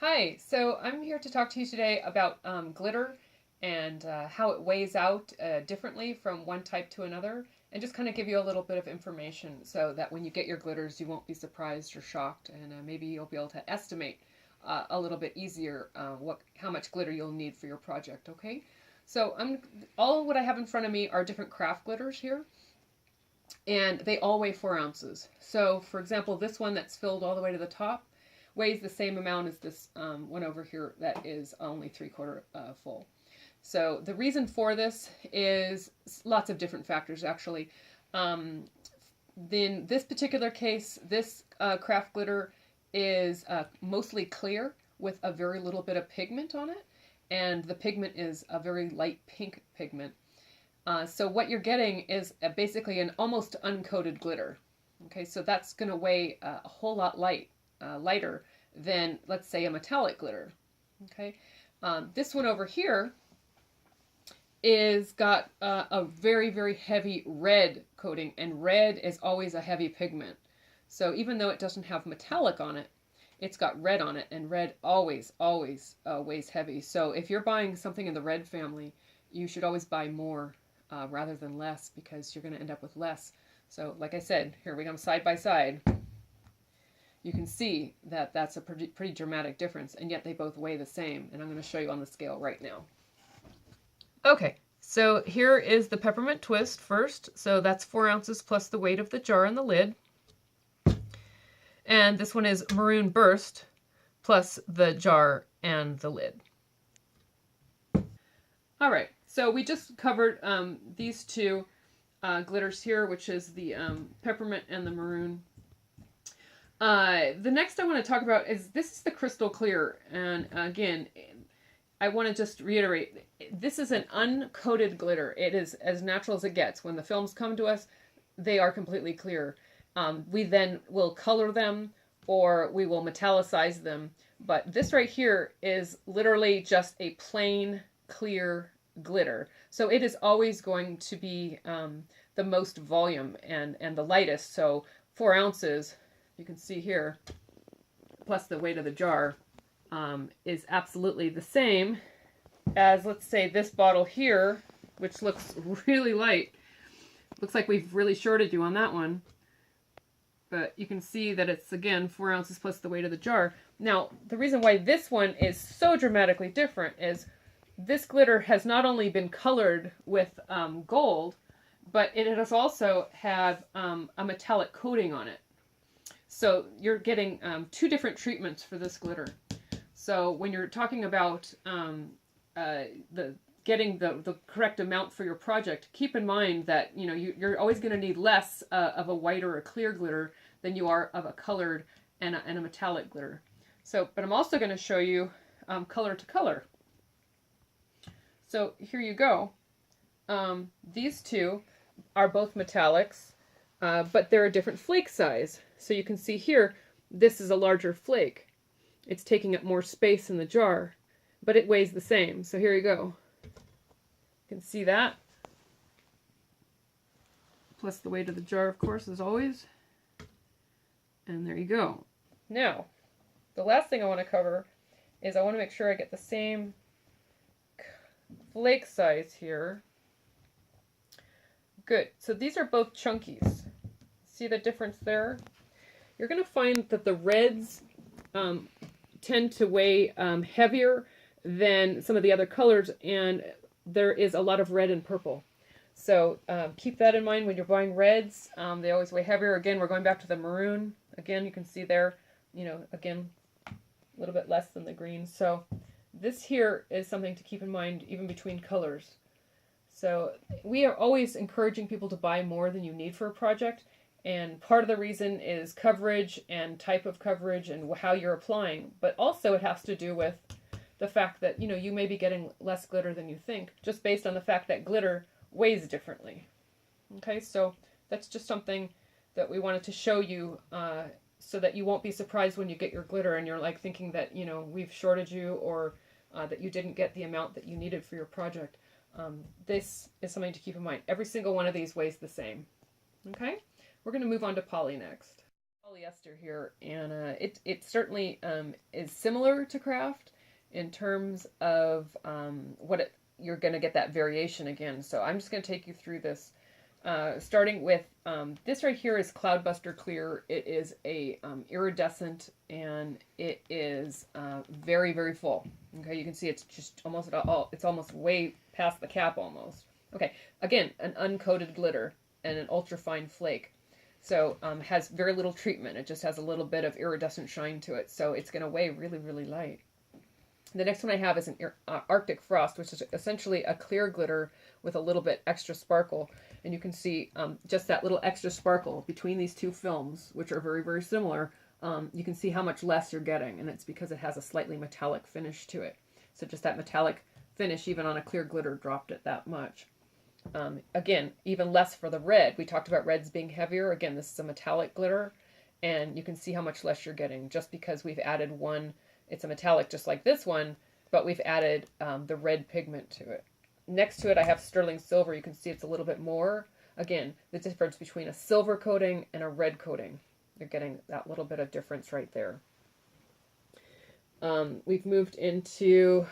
Hi, so I'm here to talk to you today about glitter and how it weighs out differently from one type to another, and just kind of give you a little bit of information so that when you get your glitters, you won't be surprised or shocked, and maybe you'll be able to estimate a little bit easier how much glitter you'll need for your project. Okay, so all what I have in front of me are different craft glitters here, and they all weigh 4 ounces. So, for example, this one that's filled all the way to the top weighs the same amount as this one over here that is only 3/4 full. So the reason for this is lots of different factors, actually. In this particular case, this craft glitter is mostly clear with a very little bit of pigment on it, and the pigment is a very light pink pigment. So what you're getting is basically an almost uncoated glitter. Okay, so that's going to weigh a whole lot lighter than, let's say, a metallic glitter. Okay, this one over here is got a very, very heavy red coating, and red is always a heavy pigment. So even though it doesn't have metallic on it, it's got red on it, and red always weighs heavy. So if you're buying something in the red family, you should always buy more rather than less, because you're going to end up with less. So like I said, here we come side by side. You can see that that's a pretty dramatic difference, and yet they both weigh the same, and I'm going to show you on the scale right now. Okay, so here is the Peppermint Twist first. So that's 4 ounces plus the weight of the jar and the lid. And this one is Maroon Burst plus the jar and the lid. All right, so we just covered these two glitters here, which is the peppermint and the maroon. The next I want to talk about is this is the crystal clear, and again, I want to just reiterate, this is an uncoated glitter. It is as natural as it gets. When the films come to us, they are completely clear. We then will color them or we will metallicize them, but this right here is literally just a plain clear glitter. So it is always going to be the most volume and the lightest. So 4 ounces, you can see here, plus the weight of the jar, is absolutely the same as, let's say, this bottle here, which looks really light. Looks like we've really shorted you on that one. But you can see that it's, again, 4 ounces plus the weight of the jar. Now, the reason why this one is so dramatically different is this glitter has not only been colored with gold, but it has also had a metallic coating on it. So you're getting two different treatments for this glitter. So when you're talking about getting the correct amount for your project, keep in mind that you're always going to need less of a white or a clear glitter than you are of a colored and a metallic glitter. So, but I'm also going to show you color to color. So here you go. These two are both metallics, but they're a different flake size. So you can see here, this is a larger flake. It's taking up more space in the jar, but it weighs the same. So here you go. You can see that. Plus the weight of the jar, of course, as always. And there you go. Now, the last thing I want to cover is I want to make sure I get the same flake size here. Good. So these are both chunkies. See the difference there? You're going to find that the reds tend to weigh heavier than some of the other colors, and there is a lot of red and purple. So keep that in mind when you're buying reds. They always weigh heavier. Again, we're going back to the maroon. Again, you can see there, again, a little bit less than the green. So this here is something to keep in mind even between colors. So we are always encouraging people to buy more than you need for a project. And part of the reason is coverage and type of coverage and how you're applying. But also it has to do with the fact that, you may be getting less glitter than you think, just based on the fact that glitter weighs differently. Okay, so that's just something that we wanted to show you so that you won't be surprised when you get your glitter and you're like thinking that, we've shorted you, or that you didn't get the amount that you needed for your project. This is something to keep in mind. Every single one of these weighs the same. Okay? We're going to move on to poly next. Polyester here, and it certainly is similar to craft in terms of you're going to get that variation again. So I'm just going to take you through this, starting with this right here is Cloudbuster Clear. It is a iridescent, and it is very, very full. Okay, you can see it's just almost it's almost way past the cap almost. Okay, again, an uncoated glitter and an ultra fine flake. So has very little treatment. It just has a little bit of iridescent shine to it. So it's going to weigh really, really light. The next one I have is an Arctic Frost, which is essentially a clear glitter with a little bit extra sparkle. And you can see just that little extra sparkle between these two films, which are very, very similar. You can see how much less you're getting, and it's because it has a slightly metallic finish to it. So just that metallic finish, even on a clear glitter, dropped it that much. Again, even less for the red. We talked about reds being heavier. Again, this is a metallic glitter, and you can see how much less you're getting just because we've added one. It's a metallic just like this one, but we've added the red pigment to it. Next to it, I have sterling silver. You can see it's a little bit more. Again, the difference between a silver coating and a red coating. You're getting that little bit of difference right there. We've moved into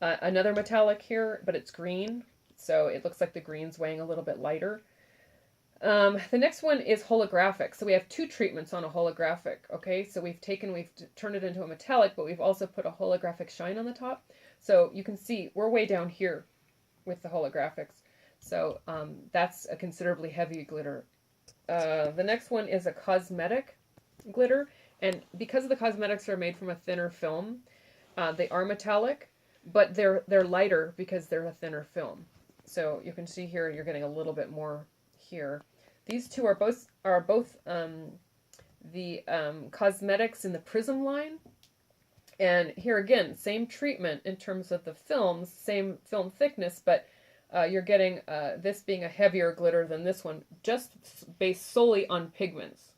another metallic here, but it's green, so it looks like the green's weighing a little bit lighter. The next one is holographic. So we have two treatments on a holographic, okay? So we've turned it into a metallic, but we've also put a holographic shine on the top. So you can see we're way down here with the holographics. So that's a considerably heavy glitter. The next one is a cosmetic glitter, and because the cosmetics are made from a thinner film, they are metallic, but they're lighter because they're a thinner film. So you can see here you're getting a little bit more here. These two are both the cosmetics in the Prism line, and here again same treatment in terms of the films, same film thickness, but you're getting this being a heavier glitter than this one, just based solely on pigments.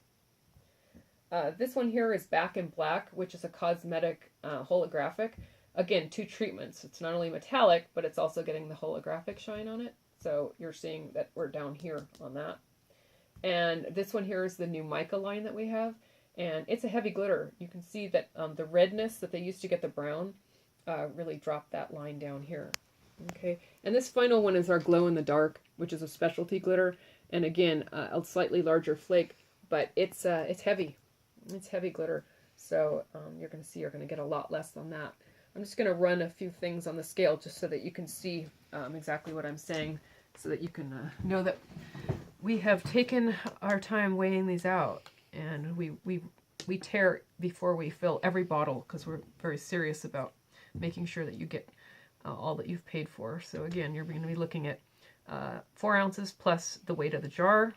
This one here is Back in Black, which is a cosmetic holographic. Again, two treatments. It's not only metallic, but it's also getting the holographic shine on it. So you're seeing that we're down here on that. And this one here is the new mica line that we have. And it's a heavy glitter. You can see that the redness that they used to get the brown really dropped that line down here. Okay, and this final one is our Glow in the Dark, which is a specialty glitter. And again, a slightly larger flake, but it's heavy. It's heavy glitter. So you're going to see you're going to get a lot less on that. I'm just going to run a few things on the scale just so that you can see exactly what I'm saying, so that you can know that we have taken our time weighing these out, and we tear before we fill every bottle because we're very serious about making sure that you get all that you've paid for. So again, you're going to be looking at 4 ounces plus the weight of the jar.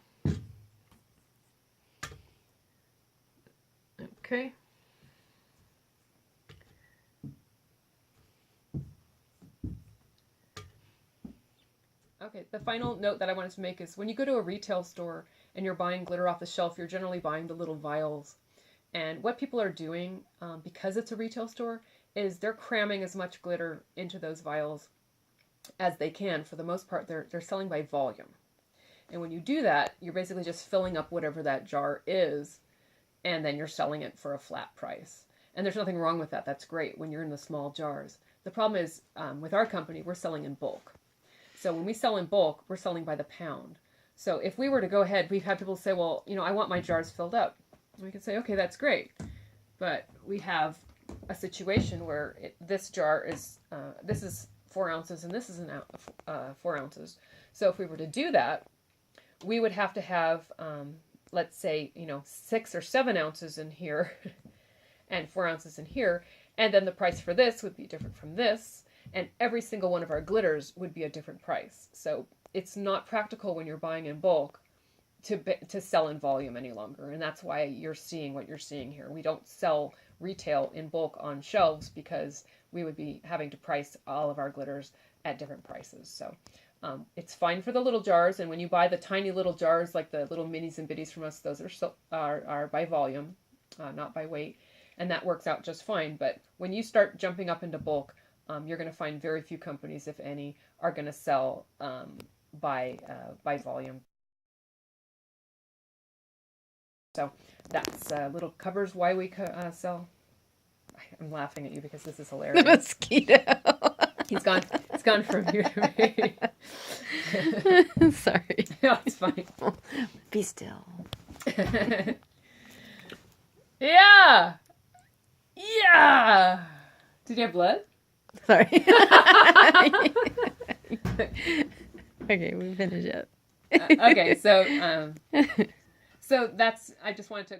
Okay. Okay, the final note that I wanted to make is when you go to a retail store and you're buying glitter off the shelf, you're generally buying the little vials. And what people are doing, because it's a retail store, is they're cramming as much glitter into those vials as they can. For the most part, they're selling by volume. And when you do that, you're basically just filling up whatever that jar is, and then you're selling it for a flat price. And there's nothing wrong with that. That's great when you're in the small jars. The problem is, with our company, we're selling in bulk. So when we sell in bulk, we're selling by the pound. So if we were to go ahead, we've had people say, well, I want my jars filled up. And we can say, okay, that's great. But we have a situation where this jar is, this is 4 ounces and this is 4 ounces. So if we were to do that, we would have to have, let's say, 6 or 7 ounces in here and 4 ounces in here. And then the price for this would be different from this. And every single one of our glitters would be a different price. So it's not practical when you're buying in bulk to sell in volume any longer. And that's why you're seeing what you're seeing here. We don't sell retail in bulk on shelves because we would be having to price all of our glitters at different prices. So it's fine for the little jars. And when you buy the tiny little jars, like the little minis and bitties from us, those are by volume, not by weight. And that works out just fine. But when you start jumping up into bulk, you're going to find very few companies, if any, are going to sell by volume. So that's little covers why we sell. I'm laughing at you because this is hilarious. The mosquito. It's gone from you to me. Sorry. No, it's fine. Be still. Yeah. Yeah. Did you have blood? Sorry. Okay, we finish it. Okay, so that's. I just wanted to.